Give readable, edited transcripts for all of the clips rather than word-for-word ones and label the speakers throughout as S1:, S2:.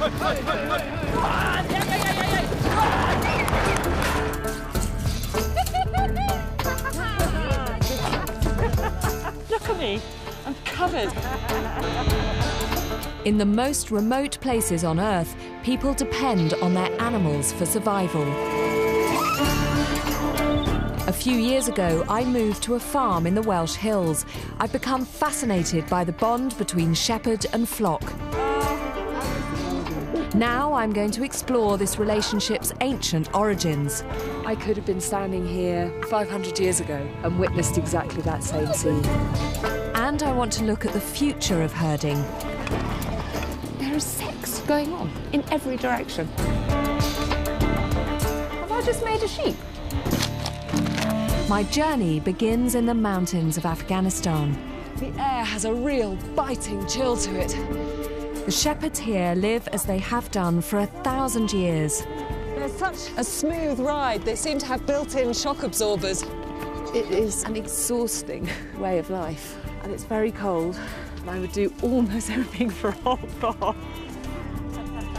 S1: Look at me, I'm covered.
S2: In the most remote places on Earth, people depend on their animals for survival. A few years ago, I moved to a farm in the Welsh Hills. I've become fascinated by the bond between shepherd and flock. Now I'm going to explore this relationship's ancient origins.
S1: I could have been standing here 500 years ago and witnessed exactly that same scene.
S2: And I want to look at the future of herding.
S1: There is sex going on in every direction. Have I just made a sheep?
S2: My journey begins in the mountains of Afghanistan.
S1: The air has a real biting chill to it.
S2: The shepherds here live as they have done for 1,000 years.
S1: There's such a smooth ride. They seem to have built-in shock absorbers. It is an exhausting way of life, and it's very cold. And I would do almost everything for a hot bath.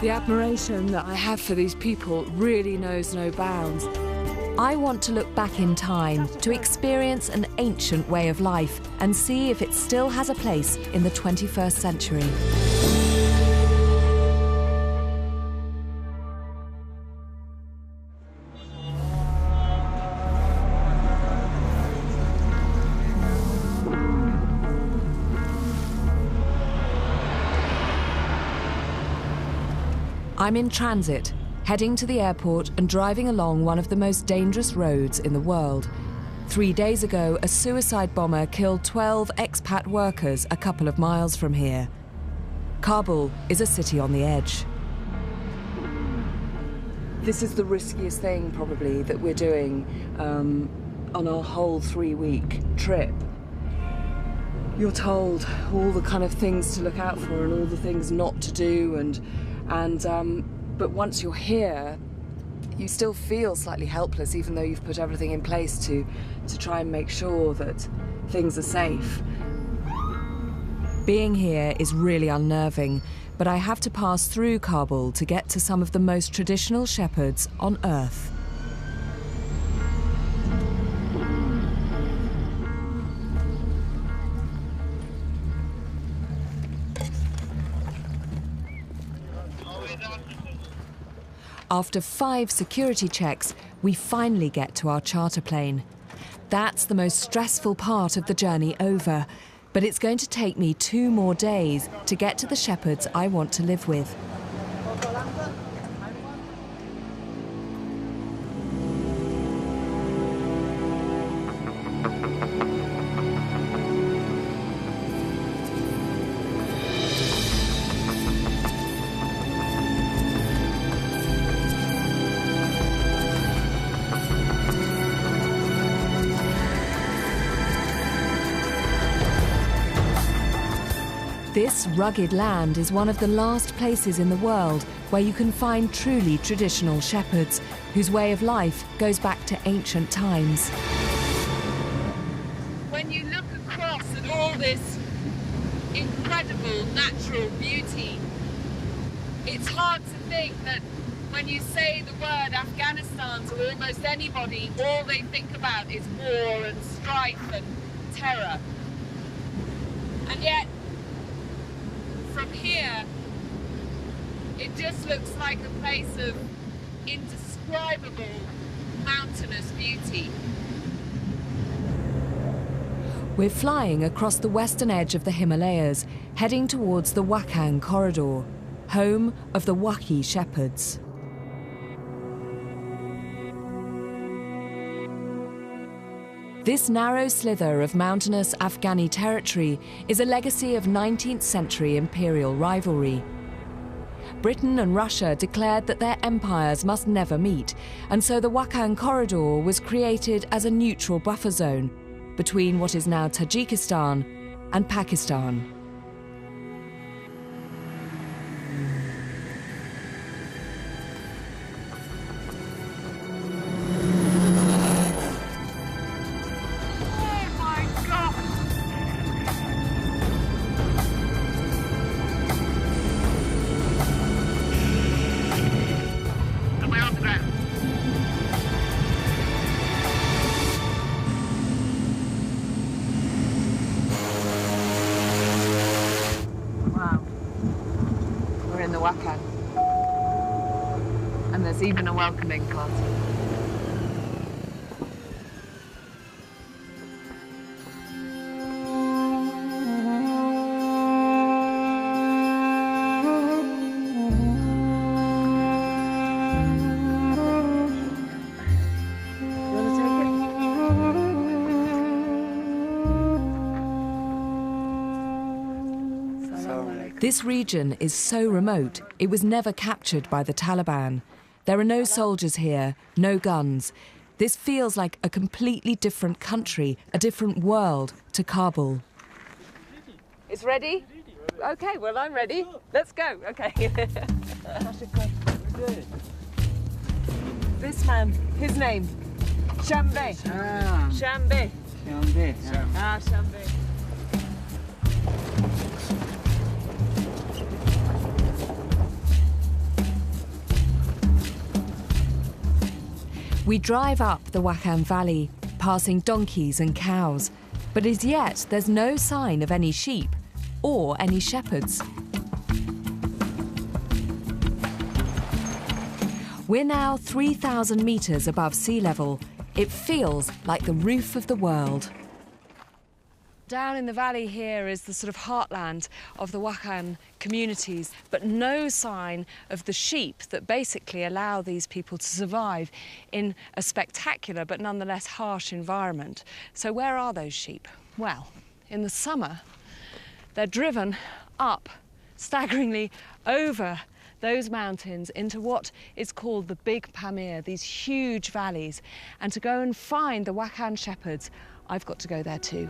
S1: The admiration that I have for these people really knows no bounds.
S2: I want to look back in time to experience an ancient way of life and see if it still has a place in the 21st century. I'm in transit, heading to the airport and driving along one of the most dangerous roads in the world. 3 days ago, a suicide bomber killed 12 expat workers a couple of miles from here. Kabul is a city on the edge.
S1: This is the riskiest thing, probably, that we're doing on our whole 3-week trip. You're told all the kind of things to look out for and all the things not to do, but once you're here, you still feel slightly helpless, even though you've put everything in place to try and make sure that things are safe.
S2: Being here is really unnerving, but I have to pass through Kabul to get to some of the most traditional shepherds on Earth. After 5 security checks, we finally get to our charter plane. That's the most stressful part of the journey over, but it's going to take me 2 more days to get to the shepherds I want to live with. This rugged land is one of the last places in the world where you can find truly traditional shepherds, whose way of life goes back to ancient times.
S3: When you look across at all this incredible natural beauty, it's hard to think that when you say the word Afghanistan to almost anybody, all they think about is war and strife and terror. And yet, from here, it just looks like a place of indescribable mountainous beauty.
S2: We're flying across the western edge of the Himalayas, heading towards the Wakhan Corridor, home of the Wakhi shepherds. This narrow slither of mountainous Afghani territory is a legacy of 19th century imperial rivalry. Britain and Russia declared that their empires must never meet, and so the Wakhan Corridor was created as a neutral buffer zone between what is now Tajikistan and Pakistan.
S3: in the Wakhan. And there's even a welcoming party.
S2: This region is so remote, it was never captured by the Taliban. There are no soldiers here, no guns. This feels like a completely different country, a different world to Kabul.
S3: It's ready? Okay, well, I'm ready. Let's go. Okay. This man, his name? Shambe. Shambe.
S4: Shambe.
S3: Ah, Shambe.
S2: We drive up the Wakhan Valley, passing donkeys and cows, but as yet there's no sign of any sheep or any shepherds. We're now 3,000 metres above sea level. It feels like the roof of the world.
S3: Down in the valley here is the sort of heartland of the Wakhan communities, but no sign of the sheep that basically allow these people to survive in a spectacular but nonetheless harsh environment. So where are those sheep? Well, in the summer, they're driven up, staggeringly over those mountains into what is called the Big Pamir, these huge valleys. And to go and find the Wakhan shepherds, I've got to go there too.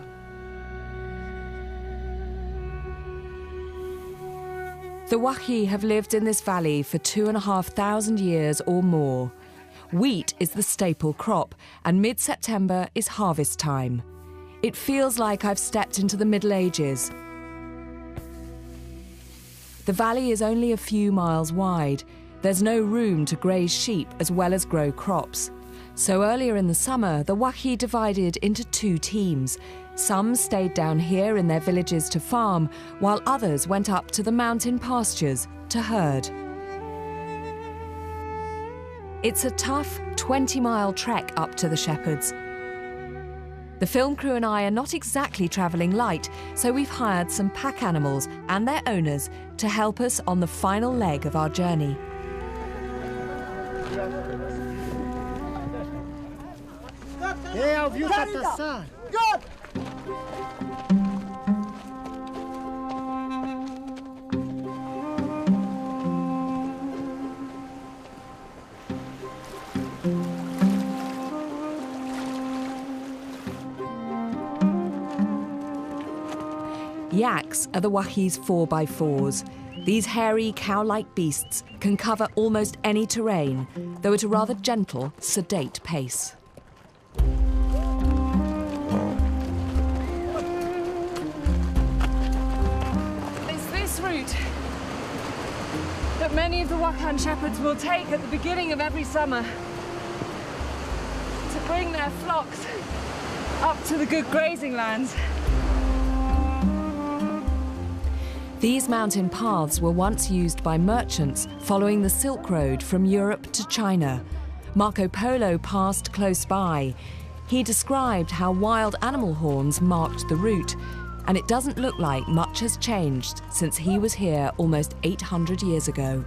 S2: The Wakhi have lived in this valley for 2,500 years or more. Wheat is the staple crop, and mid-September is harvest time. It feels like I've stepped into the Middle Ages. The valley is only a few miles wide. There's no room to graze sheep as well as grow crops. So earlier in the summer, the Wakhi divided into two teams. Some stayed down here in their villages to farm, while others went up to the mountain pastures to herd. It's a tough 20-mile trek up to the shepherds. The film crew and I are not exactly travelling light, so we've hired some pack animals and their owners to help us on the final leg of our journey. Yaks are the Wakhi's 4x4s. These hairy, cow-like beasts can cover almost any terrain, though at a rather gentle, sedate pace.
S3: It's this route that many of the Wakhan shepherds will take at the beginning of every summer to bring their flocks up to the good grazing lands.
S2: These mountain paths were once used by merchants following the Silk Road from Europe to China. Marco Polo passed close by. He described how wild animal horns marked the route, and it doesn't look like much has changed since he was here almost 800 years ago.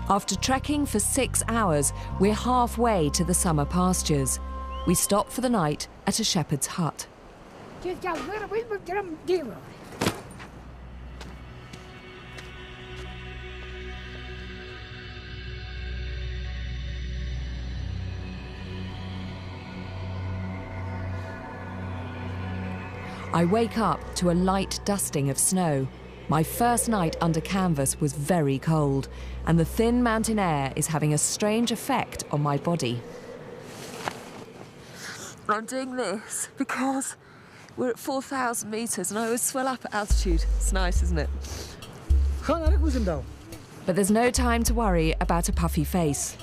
S2: After trekking for 6 hours, we're halfway to the summer pastures. We stop for the night at a shepherd's hut. I wake up to a light dusting of snow. My first night under canvas was very cold, and the thin mountain air is having a strange effect on my body.
S1: I'm doing this because we're at 4,000 metres and I always swell up at altitude. It's nice, isn't it?
S2: But there's no time to worry about a puffy face.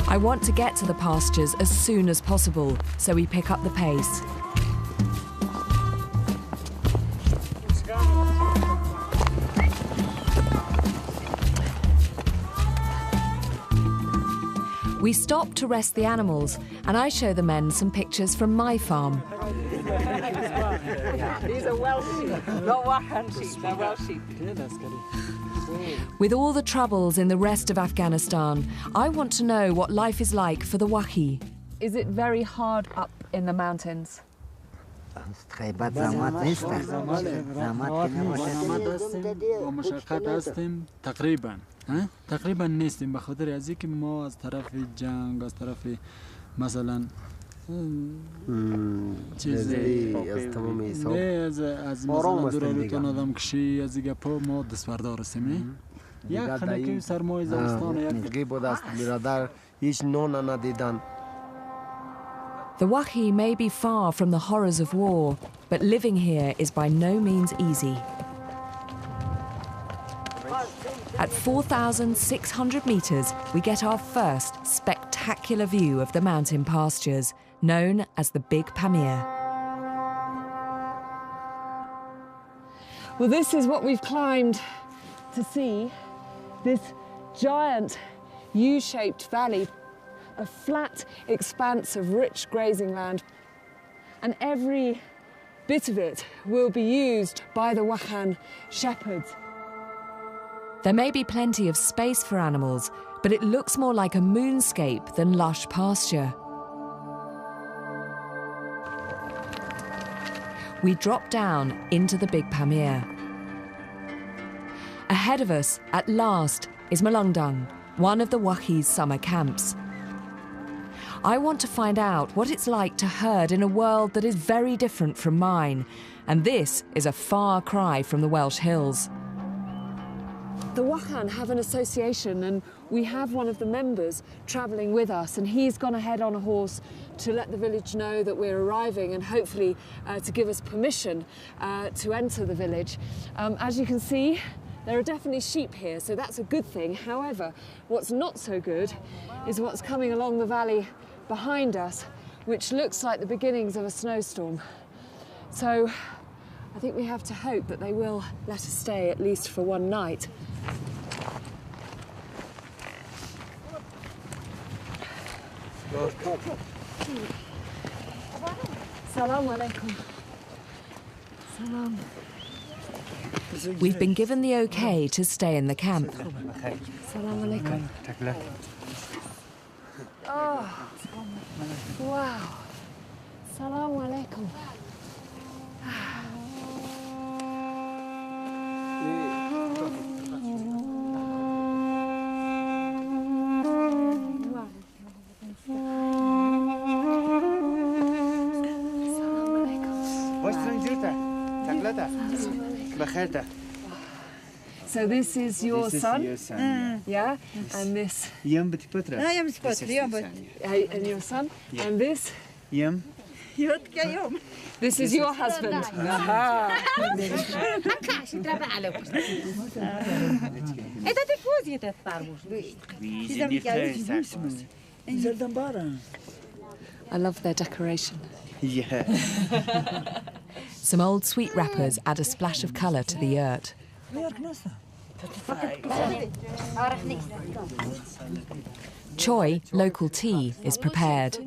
S2: I want to get to the pastures as soon as possible, so we pick up the pace. We stop to rest the animals, and I show the men some pictures from my farm.
S1: These are Welsh sheep, not Wakhan sheep, they're Welsh sheep.
S2: With all the troubles in the rest of Afghanistan, I want to know what life is like for the Wakhi.
S1: Is it very hard up in the mountains?
S4: تقریبا نیستیم به خاطر از اینکه ما از طرف جنگ از طرف مثلا چیزی از تمام حساب از مثلا دورالتون آدم کشی از این گپا ما دستبردار هستیم یک خنکی سرمای زمستان یک
S5: بود است برادر هیچ نون ندیدن.
S2: The Wakhi may be far from the horrors of war, but living here is by no means easy. At 4,600 metres, we get our first spectacular view of the mountain pastures, known as the Big Pamir.
S1: Well, this is what we've climbed to see, this giant U-shaped valley, a flat expanse of rich grazing land, and every bit of it will be used by the Wakhan shepherds.
S2: There may be plenty of space for animals, but it looks more like a moonscape than lush pasture. We drop down into the Big Pamir. Ahead of us, at last, is Malungdung, one of the Wakhi's summer camps. I want to find out what it's like to herd in a world that is very different from mine, and this is a far cry from the Welsh hills.
S1: The Wakhan have an association, and we have one of the members travelling with us, and he's gone ahead on a horse to let the village know that we're arriving and hopefully to give us permission to enter the village. As you can see, there are definitely sheep here, so that's a good thing. However, what's not so good is what's coming along the valley behind us, which looks like the beginnings of a snowstorm. So I think we have to hope that they will let us stay at least for one night. Salam alaikum. Salam.
S2: We've been given the okay to stay in the camp.
S1: Salam alaikum. Oh, wow. Salam alaikum. So this is your son? Yeah? And this?
S6: And
S1: your son? And this? This is your husband? I love their decoration.
S6: Yeah.
S2: Some old sweet wrappers add a splash of colour to the yurt. Choi, local tea, is prepared.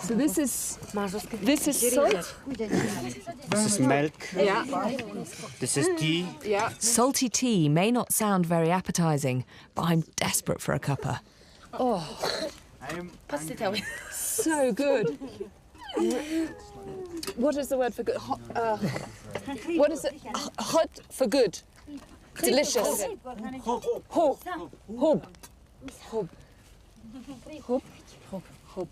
S1: So this is salt?
S6: This is milk.
S1: Yeah.
S6: This is tea.
S1: Yeah.
S2: Salty tea may not sound very appetising, but I'm desperate for a cuppa.
S1: Oh, so good. What is the word for good? What is it? Hot for good. Delicious. Hob. Hob. Hob. Hob. Hob.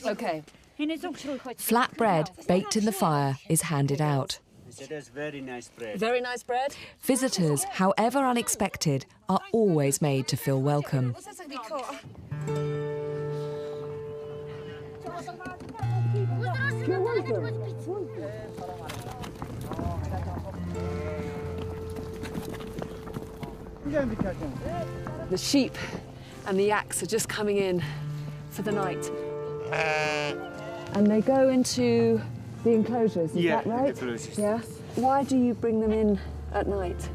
S1: Okay.
S2: Flat bread baked in the fire is handed out.
S6: That's very nice bread.
S1: Very nice bread.
S2: Visitors, however unexpected, are always made to feel welcome.
S1: The sheep and the yaks are just coming in for the night. And they go into the enclosures, is that right?
S6: Enclosures.
S1: Yes. Why do you bring them in at night?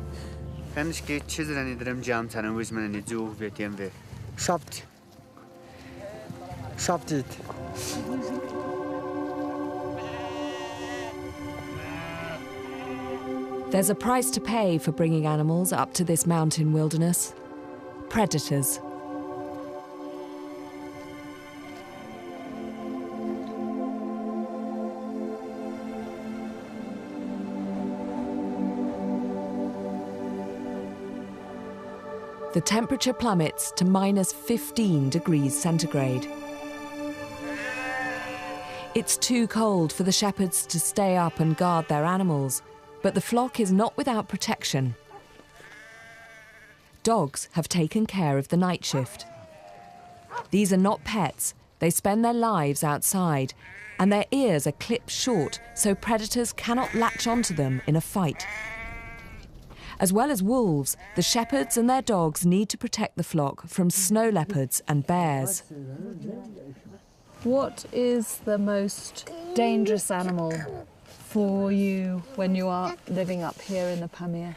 S2: There's a price to pay for bringing animals up to this mountain wilderness. Predators. The temperature plummets to minus 15 degrees centigrade. It's too cold for the shepherds to stay up and guard their animals, but the flock is not without protection. Dogs have taken care of the night shift. These are not pets, they spend their lives outside, and their ears are clipped short so predators cannot latch onto them in a fight. As well as wolves, the shepherds and their dogs need to protect the flock from snow leopards and bears.
S1: What is the most dangerous animal for you when you are living up here in the Pamir?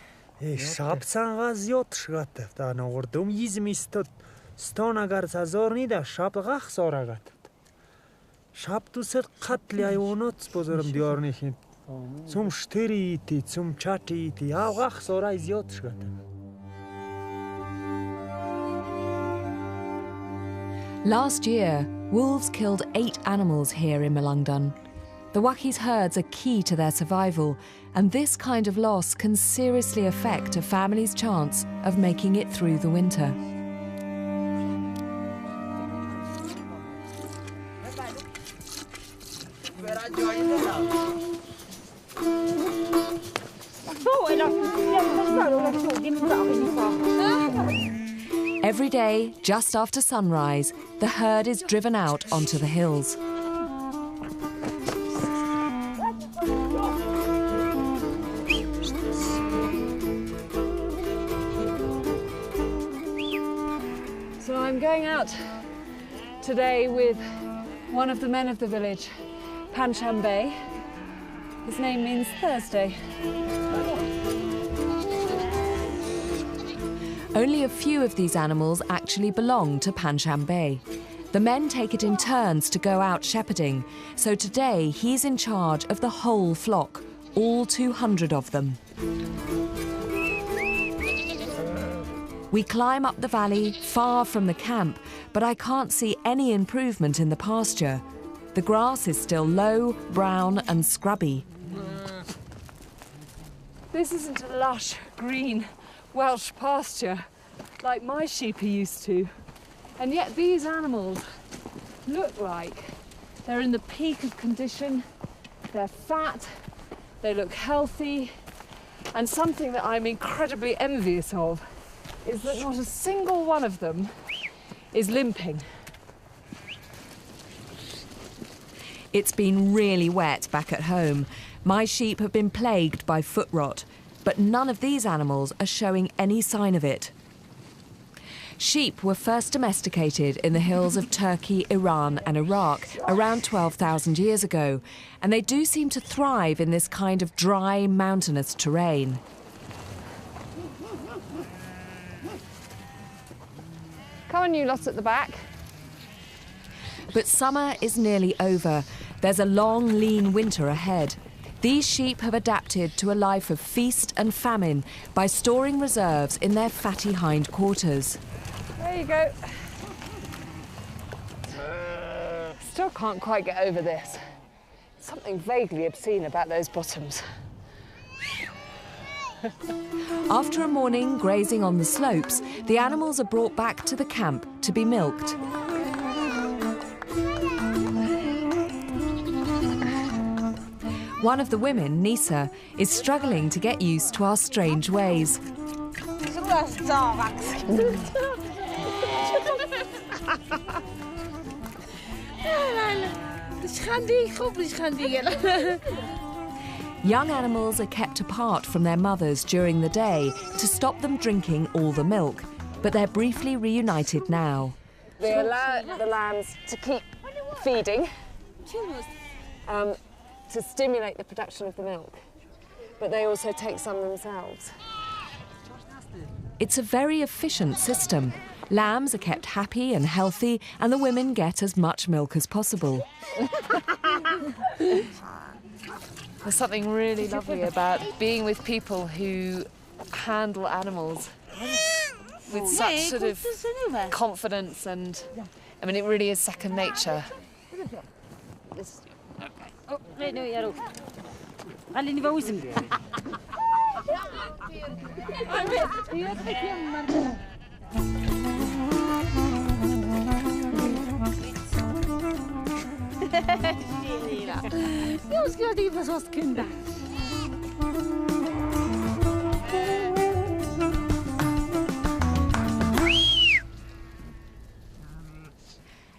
S2: Last year, wolves killed 8 animals here in Malungdun. The Wakhi's herds are key to their survival, and this kind of loss can seriously affect a family's chance of making it through the winter. Every day, just after sunrise, the herd is driven out onto the hills.
S1: So I'm going out today with one of the men of the village, Panchambe. His name means Thursday.
S2: Only a few of these animals actually belong to Panchambe. The men take it in turns to go out shepherding, so today he's in charge of the whole flock, all 200 of them. We climb up the valley, far from the camp, but I can't see any improvement in the pasture. The grass is still low, brown and scrubby.
S1: This isn't a lush, green Welsh pasture like my sheep are used to. And yet these animals look like they're in the peak of condition, they're fat, they look healthy, and something that I'm incredibly envious of is that not a single one of them is limping.
S2: It's been really wet back at home. My sheep have been plagued by foot rot, but none of these animals are showing any sign of it. Sheep were first domesticated in the hills of Turkey, Iran and Iraq around 12,000 years ago, and they do seem to thrive in this kind of dry, mountainous terrain.
S1: Come on, you lot at the back.
S2: But summer is nearly over. There's a long, lean winter ahead. These sheep have adapted to a life of feast and famine by storing reserves in their fatty hindquarters.
S1: There you go. Still can't quite get over this. Something vaguely obscene about those bottoms.
S2: After a morning grazing on the slopes, the animals are brought back to the camp to be milked. One of the women, Nisa, is struggling to get used to our strange ways. Young animals are kept apart from their mothers during the day to stop them drinking all the milk, but they're briefly reunited now.
S1: They allow the lambs to keep feeding to stimulate the production of the milk, but they also take some themselves.
S2: It's a very efficient system. Lambs are kept happy and healthy, and the women get as much milk as possible.
S3: There's something really lovely about being with people who handle animals with such sort of confidence, and I mean, it really is second nature.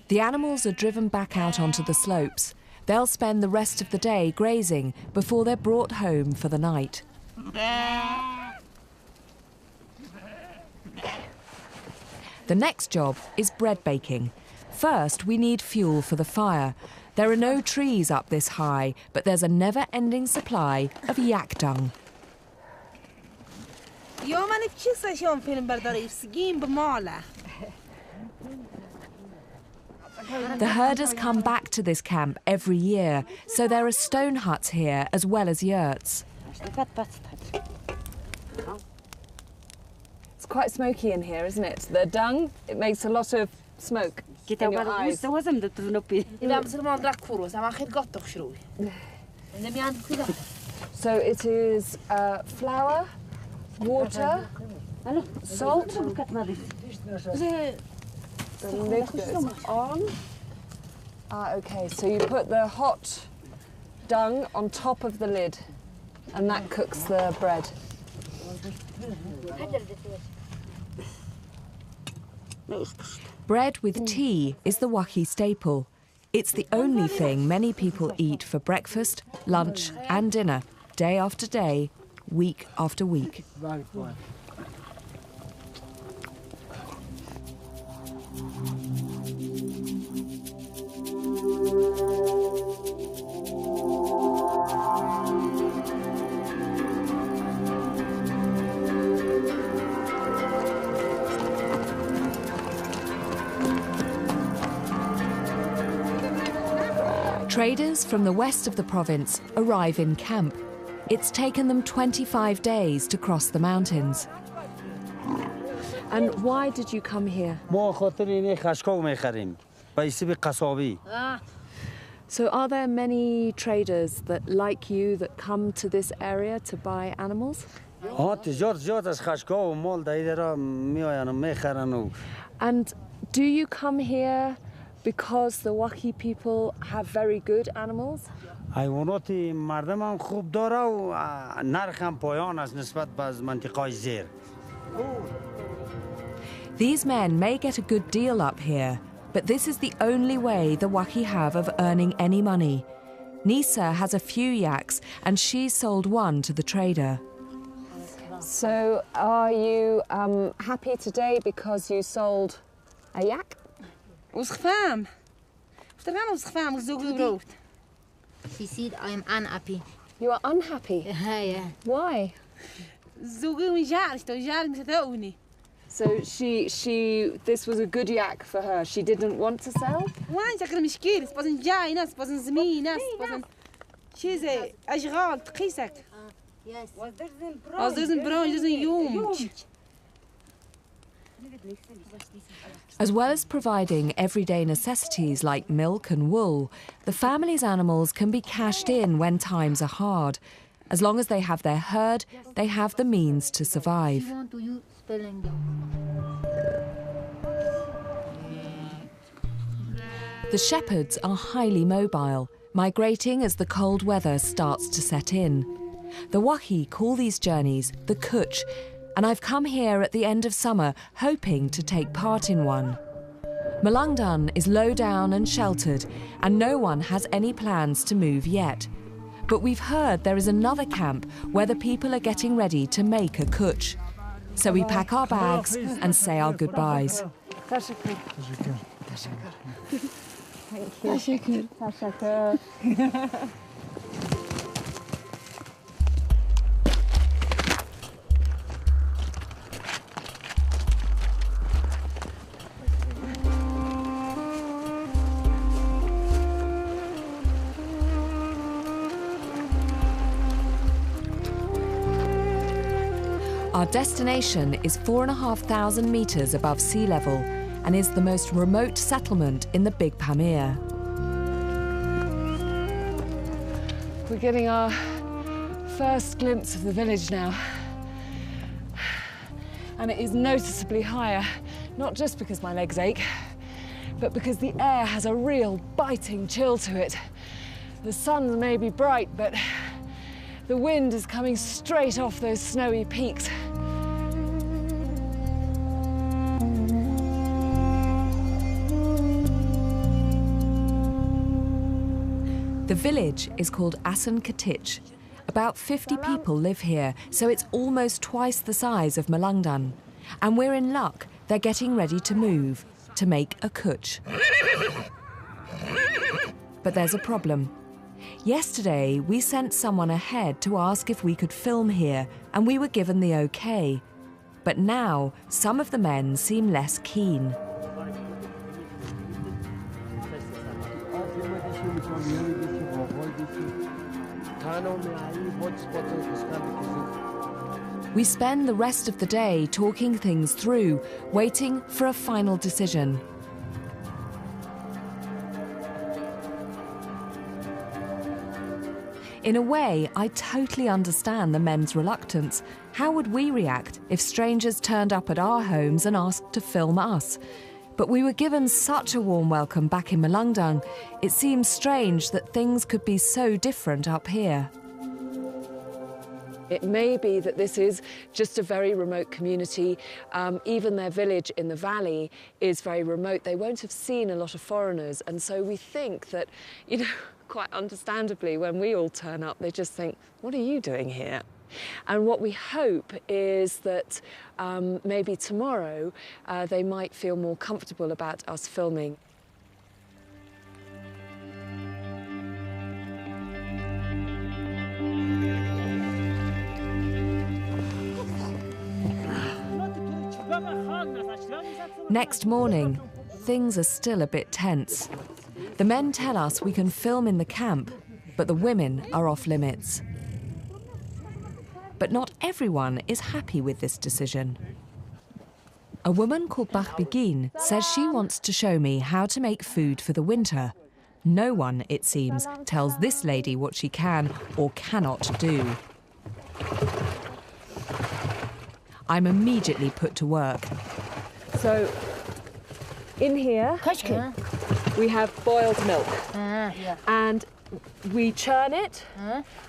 S2: The animals are driven back out onto the slopes. They'll spend the rest of the day grazing before they're brought home for the night. The next job is bread baking. First, we need fuel for the fire. There are no trees up this high, but there's a never-ending supply of yak dung. The herders come back to this camp every year, so there are stone huts here as well as yurts.
S1: It's quite smoky in here, isn't it? The dung, it makes a lot of smoke in your eyes. So it is flour, water, salt. The lid goes on. Okay, so you put the hot dung on top of the lid, and that cooks the bread.
S2: Bread with tea is the Wakhi staple. It's the only thing many people eat for breakfast, lunch and dinner, day after day, week after week. Traders from the west of the province arrive in camp. It's taken them 25 days to cross the mountains.
S1: And why did you come here? So are there many traders that, like you, that come to this area to buy animals? And do you come here because the Wakhi people have very good animals?
S2: These men may get a good deal up here, but this is the only way the Wakhi have of earning any money. Nisa has a few yaks, and she's sold one to the trader.
S1: So are you happy today because you sold a yak?
S7: She said I am unhappy.
S1: You are unhappy?
S7: Yeah.
S1: Why? So this was a good yak for her. She didn't want to sell?
S7: Yes.
S2: As well as providing everyday necessities like milk and wool, the family's animals can be cashed in when times are hard. As long as they have their herd, they have the means to survive. The shepherds are highly mobile, migrating as the cold weather starts to set in. The Wakhi call these journeys the Kutch, and I've come here at the end of summer hoping to take part in one. Malungdun is low down and sheltered, and no one has any plans to move yet. But we've heard there is another camp where the people are getting ready to make a kutch. So we pack our bags and say our goodbyes. Our destination is 4,500 metres above sea level and is the most remote settlement in the Big Pamir.
S1: We're getting our first glimpse of the village now. And it is noticeably higher, not just because my legs ache, but because the air has a real biting chill to it. The sun may be bright, but the wind is coming straight off those snowy peaks.
S2: The village is called Asan Katich. About 50 people live here, so it's almost twice the size of Malangdan. And we're in luck, they're getting ready to move, to make a kutch. But there's a problem. Yesterday, we sent someone ahead to ask if we could film here, and we were given the okay. But now, some of the men seem less keen. We spend the rest of the day talking things through, waiting for a final decision. In a way, I totally understand the men's reluctance. How would we react if strangers turned up at our homes and asked to film us? But we were given such a warm welcome back in Malangdan, it seems strange that things could be so different up here.
S1: It may be that this is just a very remote community. Even their village in the valley is very remote. They won't have seen a lot of foreigners. And so we think that, you know, quite understandably, when we all turn up, they just think, what are you doing here? And what we hope is that maybe tomorrow they might feel more comfortable about us filming.
S2: Next morning, things are still a bit tense. The men tell us we can film in the camp, but the women are off limits. But not everyone is happy with this decision. A woman called Bahbigin says she wants to show me how to make food for the winter. No one, it seems, tells this lady what she can or cannot do. I'm immediately put to work.
S1: So, in here, we have boiled milk. And we churn it,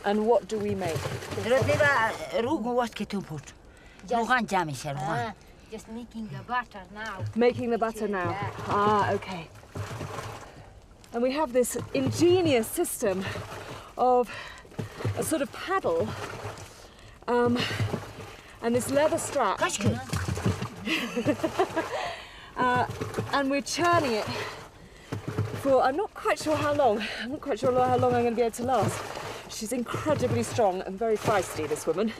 S1: and what do we make?
S7: Just making the butter now.
S1: Making the butter now. Ah, okay. And we have this ingenious system of a sort of paddle and this leather strap. And we're churning it for, I'm not quite sure how long. I'm not quite sure how long I'm going to be able to last. She's incredibly strong and very feisty, this woman.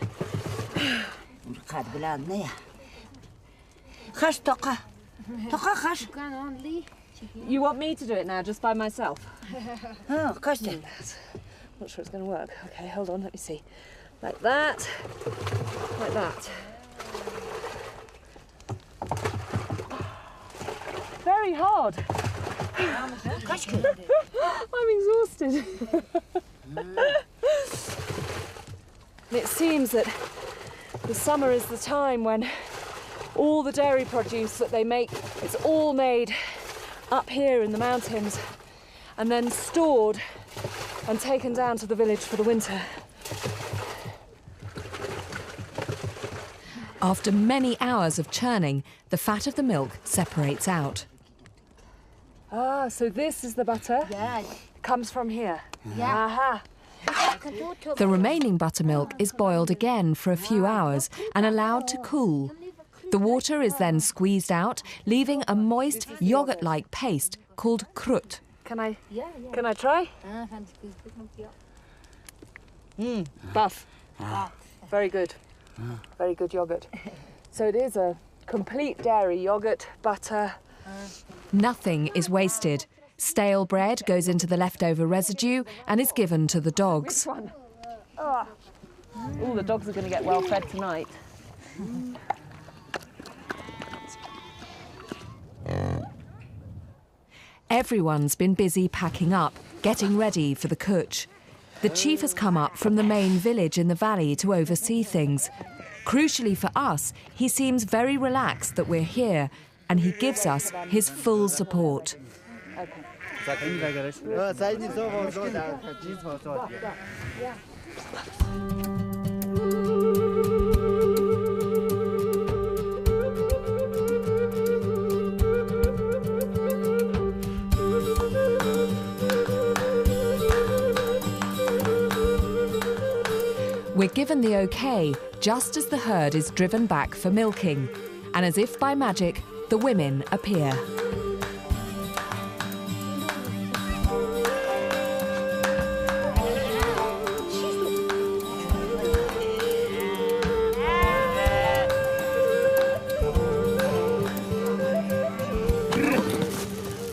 S1: You want me to do it now, just by myself? I'm not sure it's going to work. Okay, hold on, let me see. Like that, like that. Very hard. I'm exhausted. It seems that the summer is the time when all the dairy produce that they make, it's all made up here in the mountains and then stored and taken down to the village for the winter.
S2: After many hours of churning, the fat of the milk separates out.
S1: Ah, so this is the butter?
S7: Yeah.
S1: Comes from here?
S7: Yeah.
S1: Aha.
S2: The remaining buttermilk is boiled again for a few hours and allowed to cool. The water is then squeezed out, leaving a moist, yogurt-like paste called krut.
S1: Can I try? Buff. Very good. Very good yogurt. So it is a complete dairy yogurt, butter.
S2: Nothing is wasted. Stale bread goes into the leftover residue and is given to the dogs.
S1: Which one? Oh. All the dogs are going to get well fed tonight.
S2: Everyone's been busy packing up, getting ready for the kutch. The chief has come up from the main village in the valley to oversee things. Crucially for us, he seems very relaxed that we're here, and he gives us his full support. We're given the OK just as the herd is driven back for milking. And as if by magic, the women appear.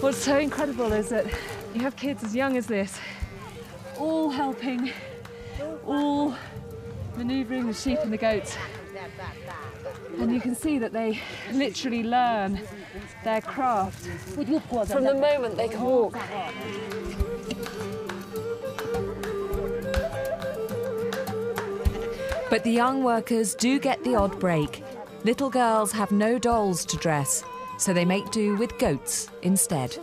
S1: What's so incredible is that you have kids as young as this, all helping, all manoeuvring the sheep and the goats. And you can see that they literally learn their craft from the moment they can walk.
S2: But the young workers do get the odd break. Little girls have no dolls to dress, so they make do with goats instead.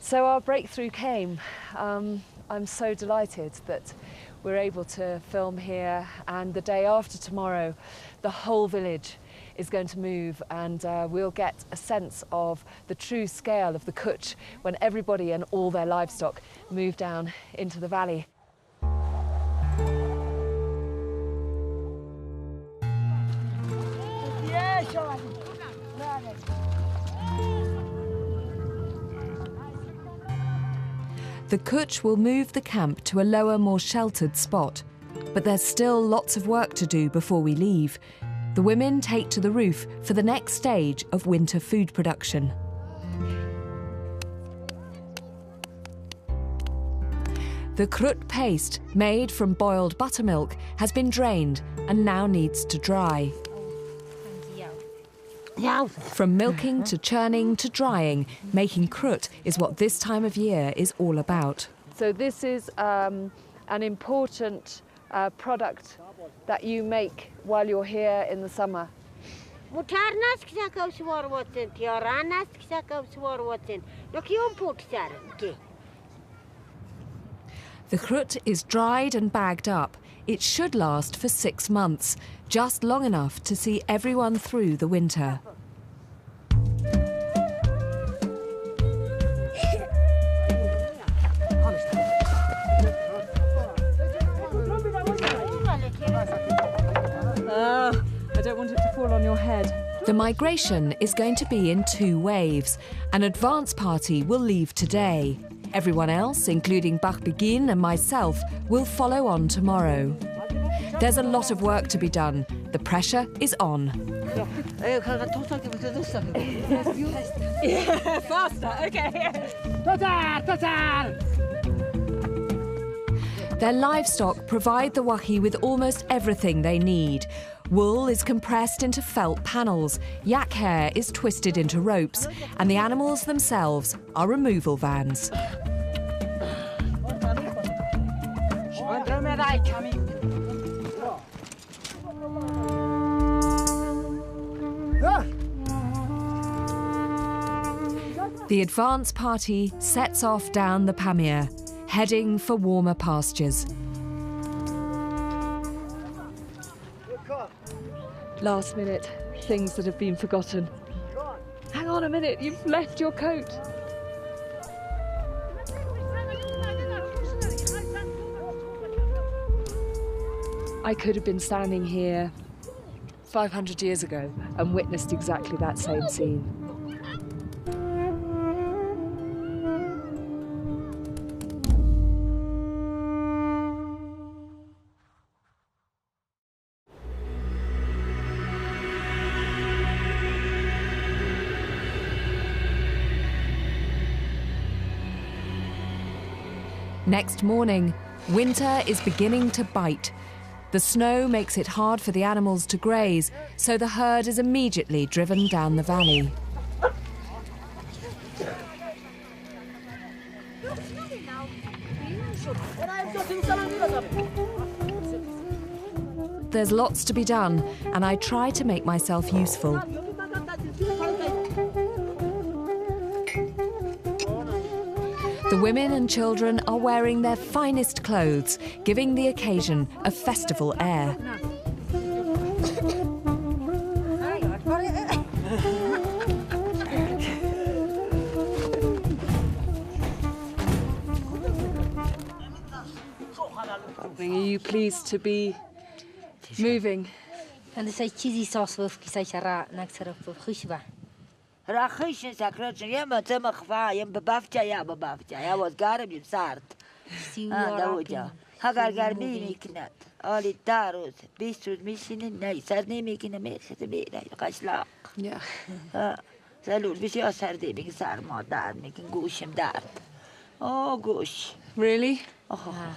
S1: So our breakthrough came. I'm so delighted that we're able to film here, and the day after tomorrow the whole village is going to move, and we'll get a sense of the true scale of the kutch when everybody and all their livestock move down into the valley.
S2: The kutch will move the camp to a lower, more sheltered spot. But there's still lots of work to do before we leave. The women take to the roof for the next stage of winter food production. The krut paste, made from boiled buttermilk, has been drained and now needs to dry. From milking to churning to drying, making krut is what this time of year is all about.
S1: So this is an important product that you make while you're here in the summer.
S2: The krut is dried and bagged up. It should last for 6 months, just long enough to see everyone through the winter.
S1: I don't want it to fall on your head.
S2: The migration is going to be in 2 waves. An advance party will leave today. Everyone else, including Begin and myself, will follow on tomorrow. There's a lot of work to be done. The pressure is on.
S1: Faster, okay.
S2: Their livestock provide the Wakhi with almost everything they need. Wool is compressed into felt panels, yak hair is twisted into ropes, and the animals themselves are removal vans. The advance party sets off down the Pamir. heading for warmer pastures.
S1: Last minute, things that have been forgotten. Hang on a minute, you've left your coat. I could have been standing here 500 years ago and witnessed exactly that same scene.
S2: Next morning, winter is beginning to bite. The snow makes it hard for the animals to graze, so the herd is immediately driven down the valley. There's lots to be done, and I try to make myself useful. The women and children are wearing their finest clothes, giving the occasion a festival air.
S1: Are you pleased to be moving?
S8: Rachish sakrochen yema tema khva yem babafcha ya babafcha ya was garib yim sart dawja hagar garbi miknat ali tarut bisud mishin nay sarni mikina me khitbi nay qashla
S1: Yeah.
S8: salul bishi asardi big sar modar mikin gushim dar oh gush
S1: Really?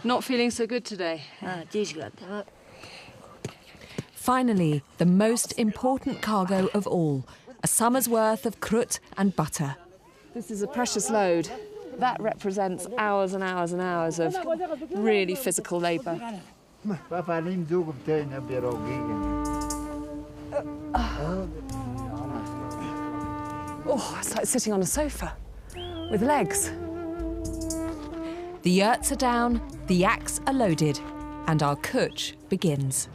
S1: Not feeling so good today?
S2: Finally, the most important cargo of all, a summer's worth of krut and butter.
S1: This is a precious load. That represents hours and hours and hours of really physical labour. Oh, it's like sitting on a sofa with legs.
S2: The yurts are down, the yaks are loaded, and our kutch begins.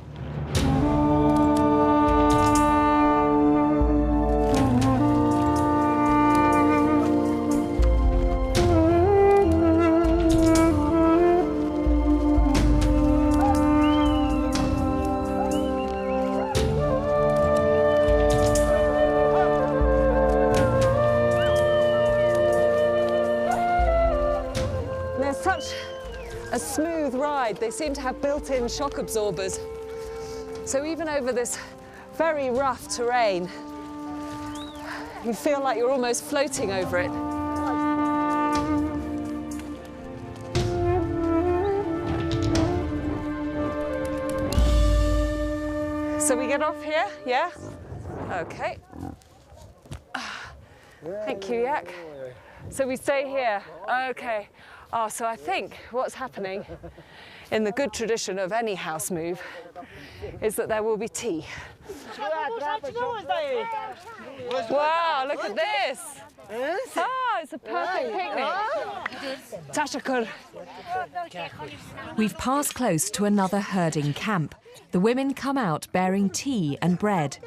S1: A smooth ride. They seem to have built-in shock absorbers. So even over this very rough terrain, you feel like you're almost floating over it. So we get off here, yeah? Okay. Thank you, Yak. So we stay here, okay. Oh, so I think what's happening, in the good tradition of any house move, is that there will be tea. Wow, look at this! Oh, it's a perfect picnic. Tashakur.
S2: We've passed close to another herding camp. The women come out bearing tea and bread.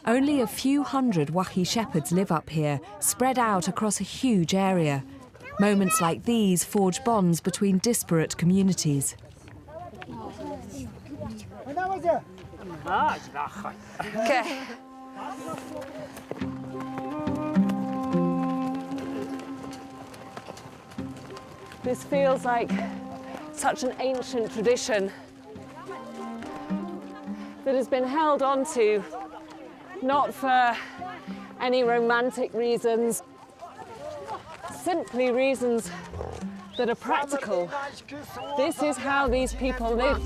S2: Only a few hundred Wakhi shepherds live up here, spread out across a huge area. Moments like these forge bonds between disparate communities.
S1: Okay. This feels like such an ancient tradition that has been held on to, not for any romantic reasons, simply reasons that are practical. This is how these people live.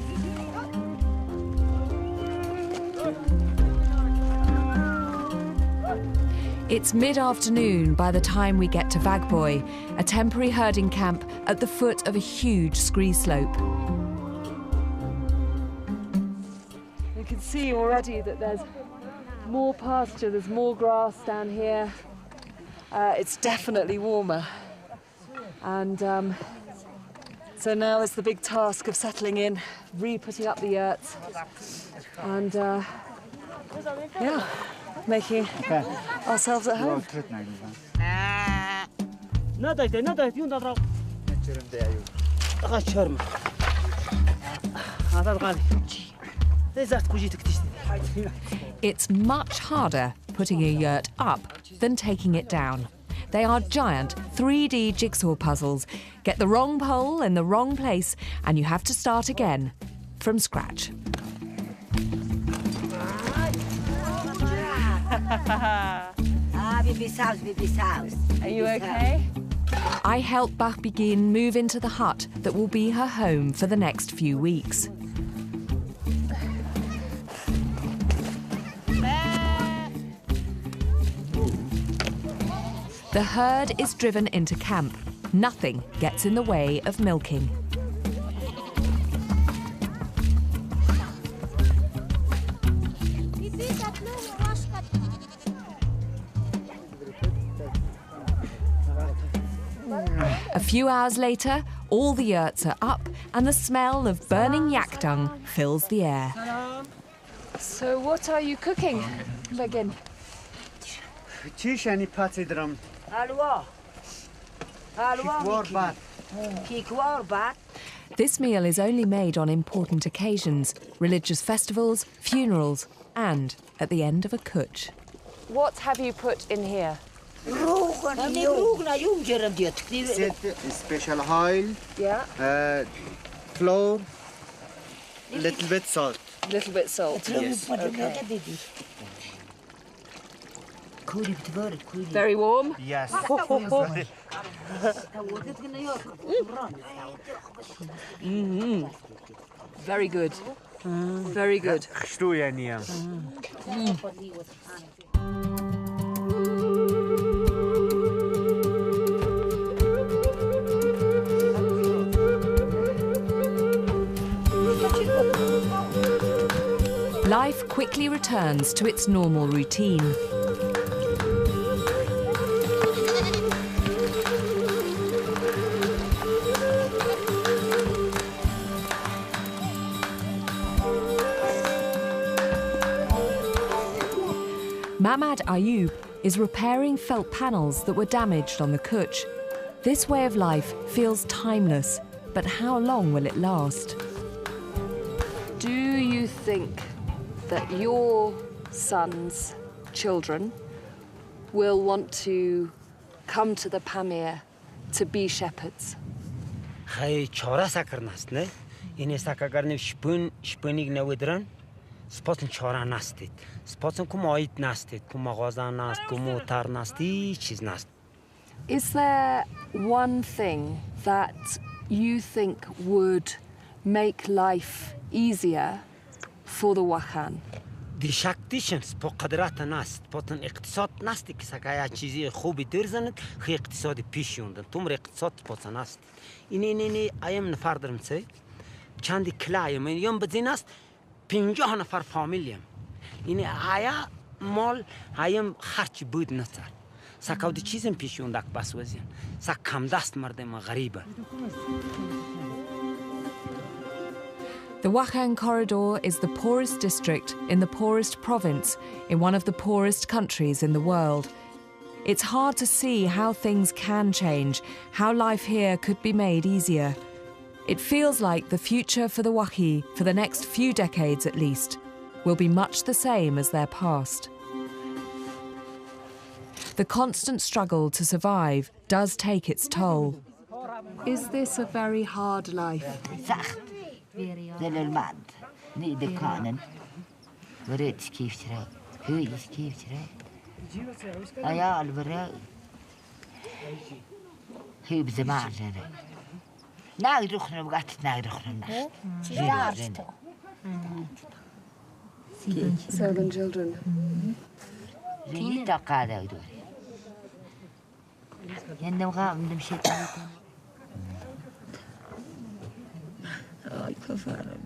S2: It's mid-afternoon by the time we get to Vagboy, a temporary herding camp at the foot of a huge scree slope.
S1: You can see already that there's more pasture, there's more grass down here. It's definitely warmer. And so now is the big task of settling in, re-putting up the yurts, and yeah, making ourselves at home.
S2: It's much harder putting a yurt up than taking it down. They are giant 3D jigsaw puzzles. Get the wrong pole in the wrong place and you have to start again from scratch.
S1: Are you okay?
S2: I help Bachbegin move into the hut that will be her home for the next few weeks. The herd is driven into camp. Nothing gets in the way of milking. A few hours later, all the yurts are up and the smell of burning yak dung fills the air.
S1: So what are you cooking, Begin?
S2: This meal is only made on important occasions, religious festivals, funerals, and at the end of a kutch.
S1: What have you put in here?
S5: Special oil,
S1: Yeah,
S5: flour, little bit salt.
S1: little bit salt.
S5: Yes.
S1: Very warm.
S5: Yes.
S1: Very good. Very good.
S2: Life quickly returns to its normal routine. Mamad Ayub is repairing felt panels that were damaged on the kutch. This way of life feels timeless, but how long will it last?
S1: Do you think that your sons, children, will want to come to the Pamir to be shepherds?
S9: Хай чора сакарнас не? Ине сакагарнев шпыник не выдран. Спотен чора настит. Спотен кум оит настит. Кум агазан наст, кум утар насти, чиз наст.
S1: Is there one thing that you think would make life easier for the Wakhan?
S9: Дишактишен спо قدرات наст. Потен اقتصاد насти ки сакая чизи خوبی درزند. خی اقتصادی پیش یوندن. تومر اقتصاد پوتن است. اینی ایم نفردرم چه؟ چندی کلایم. یم بدیناست 50 نفر فامیلیم. اینی آیا مال ایم خرچ بود نتر. سکاودی چیزم پیش یوندک بس وزین. سک کم دست مردم غریبه.
S2: The Wakhan Corridor is the poorest district in the poorest province in one of the poorest countries in the world. It's hard to see how things can change, how life here could be made easier. It feels like the future for the Wakhi, for the next few decades at least, will be much the same as their past. The constant struggle to survive does take its toll.
S1: Is this a very hard life?
S8: زل المعد نيد كانن وريت كيف ترى هويس كيف ترى أيا البراء هي بزمان جرى ناقد رخنا بقعت ناقد رخنا ناس
S1: 7 children.
S8: ريت قاعدة يدور يندم غام نمشي تاني أي كفرنا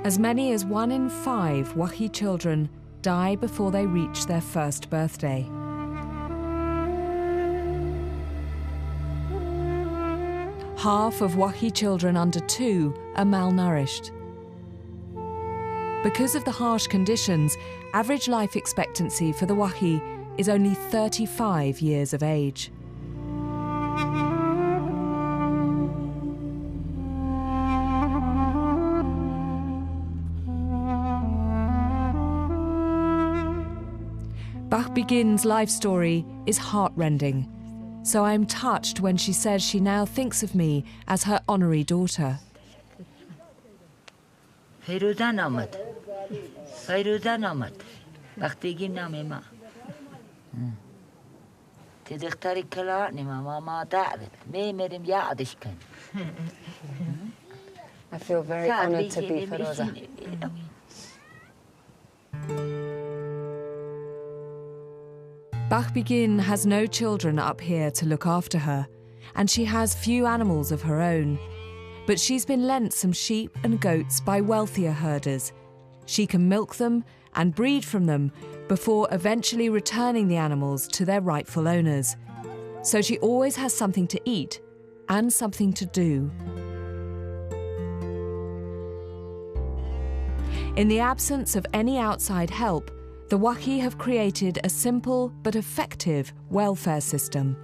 S2: As many as 1 in 5 Wakhi children die before they reach their first birthday. Half of Wakhi children under 2 are malnourished. Because of the harsh conditions, average life expectancy for the Wakhi is only 35 years of age. Begin's life story is heartrending, so I'm touched when she says she now thinks of me as her honorary daughter.
S1: I feel very honoured to be Feroza.
S2: Begin has no children up here to look after her, and she has few animals of her own. But she's been lent some sheep and goats by wealthier herders. She can milk them and breed from them before eventually returning the animals to their rightful owners. So she always has something to eat and something to do. In the absence of any outside help, the Wakhi have created a simple but effective welfare system.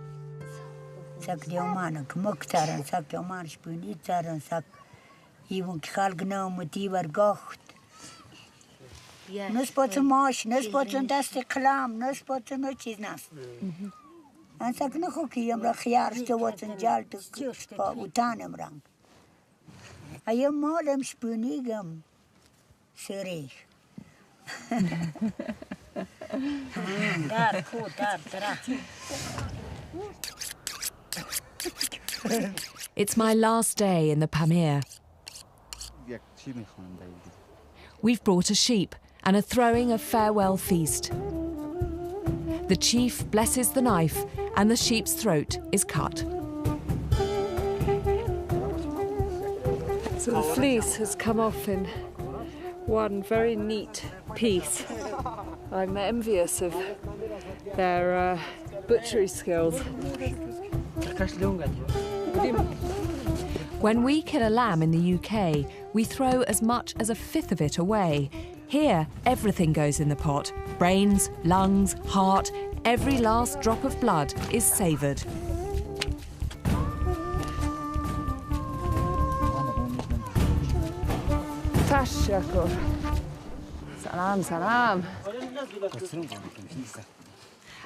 S2: It's my last day in the Pamir. We've brought a sheep and are throwing a farewell feast. The chief blesses the knife and the sheep's throat is cut.
S1: So the fleece has come off in one very neat piece. I'm envious of their butchery skills.
S2: When we kill a lamb in the UK, we throw as much as 1/5 of it away. Here, everything goes in the pot. Brains, lungs, heart, every last drop of blood is savoured.
S1: Tashakkur. Salam, salam.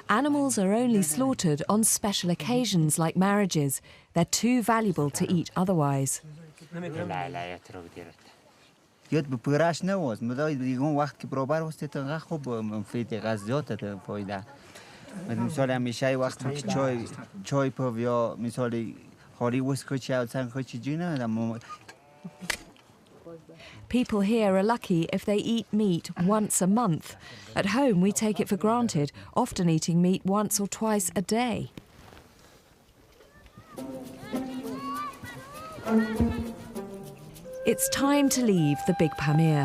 S2: Animals are only slaughtered on special occasions like marriages. They're too valuable to eat otherwise.
S5: یاد به پراش نواز مدای دیگه وقت که برابر واسه تنها خوب مفید غذیات تا فایده مثال همیشه وقتی که چای پو یا مثال هاری واسه چای او سن خوچی جینا
S2: People here are lucky if they eat meat once a month. At home, we take it for granted, often eating meat once or twice a day. It's time to leave the big Pamir.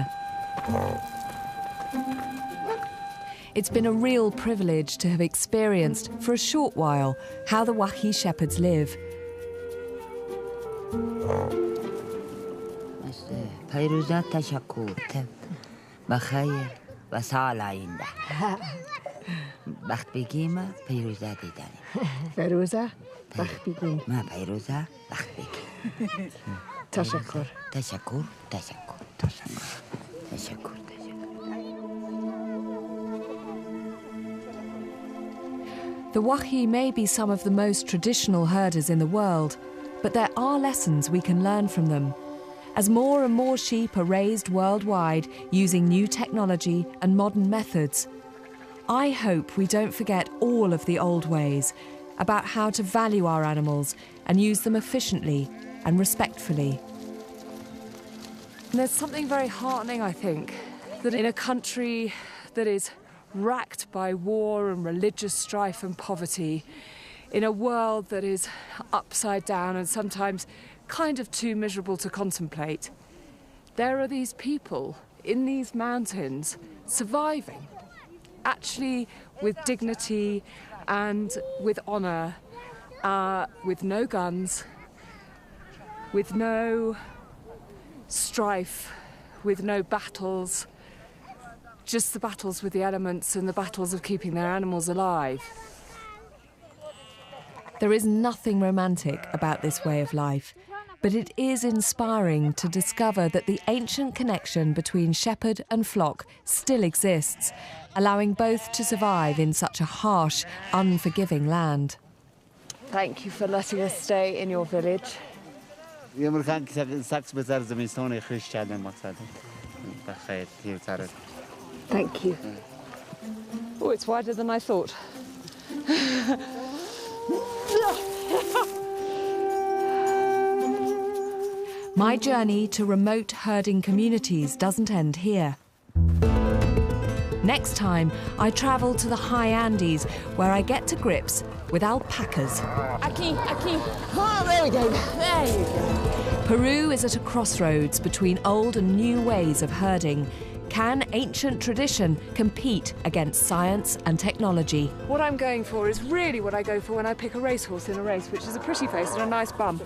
S2: It's been a real privilege to have experienced, for a short while, how the Wakhi shepherds live.
S8: فیروزه تشکر بخیر و سال آینده وقت بگیم فیروزه دیدنیم
S1: فیروزه وقت بگیم
S8: ما فیروزه وقت بگیم
S1: تشکر
S8: تشکر تشکر تشکر تشکر
S2: The Wakhi may be some of the most traditional herders in the world, but there are lessons we can learn from them. As more and more sheep are raised worldwide using new technology and modern methods, I hope we don't forget all of the old ways about how to value our animals and use them efficiently and respectfully.
S1: And there's something very heartening, I think, that in a country that is racked by war and religious strife and poverty, in a world that is upside down and sometimes kind of too miserable to contemplate, there are these people in these mountains surviving, actually with dignity and with honour, with no guns, with no strife, with no battles, just the battles with the elements and the battles of keeping their animals alive.
S2: There is nothing romantic about this way of life, but it is inspiring to discover that the ancient connection between shepherd and flock still exists, allowing both to survive in such a harsh, unforgiving land.
S1: Thank you for letting us stay in your village. Thank you. Oh, it's wider than I thought.
S2: My journey to remote herding communities doesn't end here. Next time, I travel to the high Andes, where I get to grips with alpacas.
S1: Aki. Oh, there we go. There you go.
S2: Peru is at a crossroads between old and new ways of herding. Can ancient tradition compete against science and technology?
S1: What I'm going for is really what I go for when I pick a racehorse in a race, which is a pretty face and a nice bum.